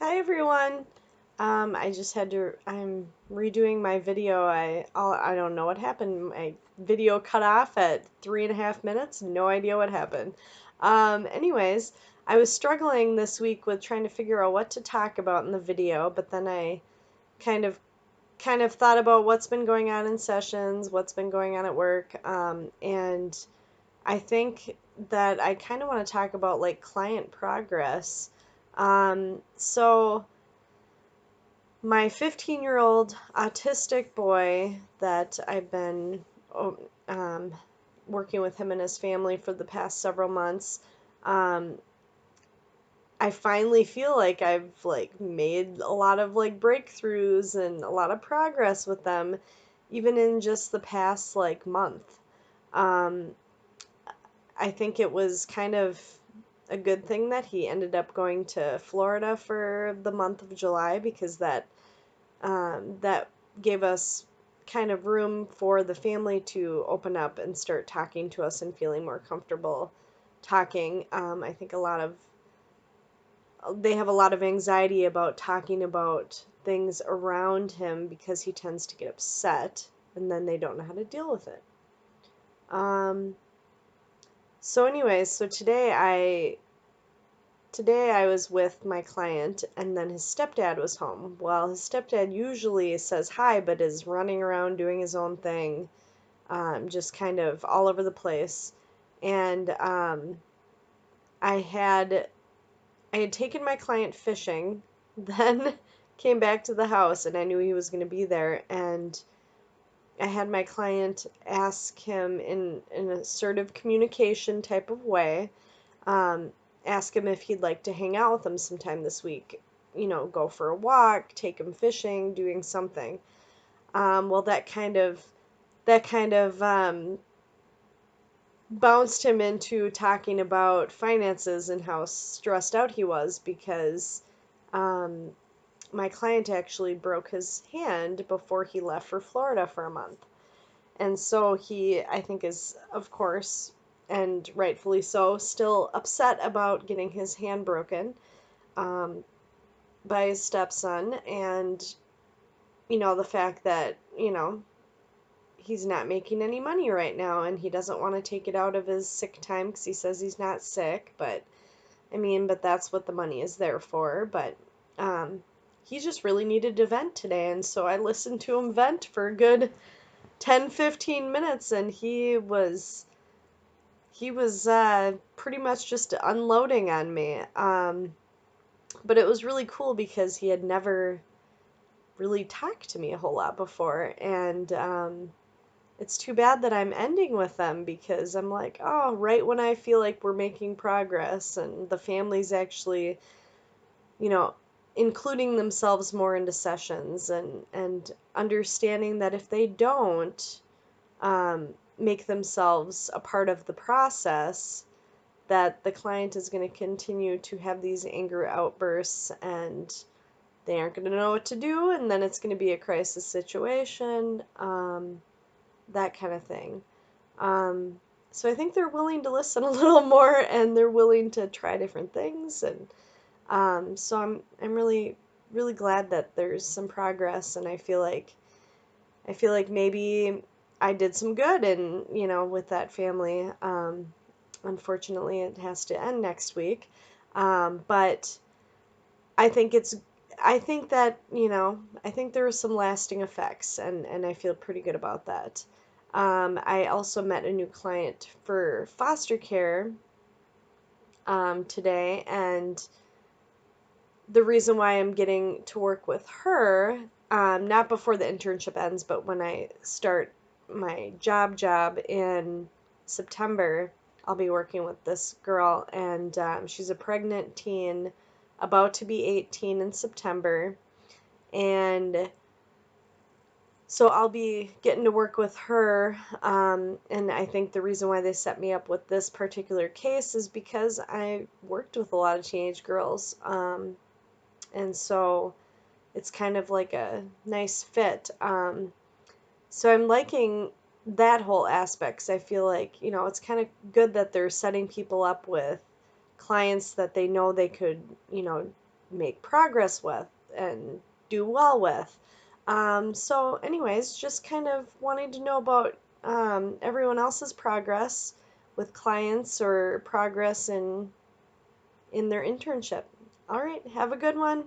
Hi everyone. I'm redoing my video. I don't know what happened. My video cut off at 3.5 minutes. No idea what happened. Anyways, I was struggling this week with trying to figure out what to talk about in the video, but then I kind of kind of thought about what's been going on in sessions, what's been going on at work, and I think that I kind of want to talk about like client progress. So my 15-year-old autistic boy that I've been oh, um, working with him and his family for the past several months, um, I finally feel like I've like made a lot of like breakthroughs and a lot of progress with them, even in just the past like month. Um, I think it was kind of a good thing that he ended up going to Florida for the month of July because that gave us kind of room for the family to open up and start talking to us and feeling more comfortable talking. I think they have a lot of anxiety about talking about things around him because he tends to get upset and then they don't know how to deal with it. Um, so anyways, today I was with my client, and then his stepdad was home. Well, his stepdad usually says hi, but is running around doing his own thing, just kind of all over the place. And I had I had taken my client fishing, then came back to the house, and I knew he was going to be there, and I had my client ask him in an assertive communication type of way, um, ask him if he'd like to hang out with him sometime this week. Go for a walk, take him fishing, doing something. Well, that kind of bounced him into talking about finances and how stressed out he was because um, my client actually broke his hand before he left for Florida for a month. And so he, I think, is, of course, and rightfully so, still upset about getting his hand broken um, by his stepson. And, the fact that, he's not making any money right now and he doesn't want to take it out of his sick time because he says he's not sick. But that's what the money is there for. But um, he just really needed to vent today. And so I listened to him vent for a good 10-15 minutes, and he was pretty much just unloading on me. But it was really cool because he had never really talked to me a whole lot before, and it's too bad that I'm ending with them because I'm like, oh, right when I feel like we're making progress and the family's actually, you know, including themselves more into sessions and understanding that if they don't make themselves a part of the process, that the client is going to continue to have these anger outbursts and they aren't going to know what to do, and then it's going to be a crisis situation, that kind of thing. Um, so I think they're willing to listen a little more and they're willing to try different things, and so I'm really really glad that there's some progress, and I feel like maybe I did some good and with that family. Unfortunately, it has to end next week. But I think it's I think that, I think there are some lasting effects, and I feel pretty good about that. I also met a new client for foster care today, and the reason why I'm getting to work with her, not before the internship ends, but when I start my job in September, I'll be working with this girl, and she's a pregnant teen, about to be 18 in September, and so I'll be getting to work with her, and I think the reason why they set me up with this particular case is because I worked with a lot of teenage girls, and so it's kind of like a nice fit. So I'm liking that whole aspect 'cause I feel like, it's kind of good that they're setting people up with clients that they know they could, make progress with and do well with. So, anyways, just kind of wanting to know about everyone else's progress with clients or progress in their internship. All right, have a good one.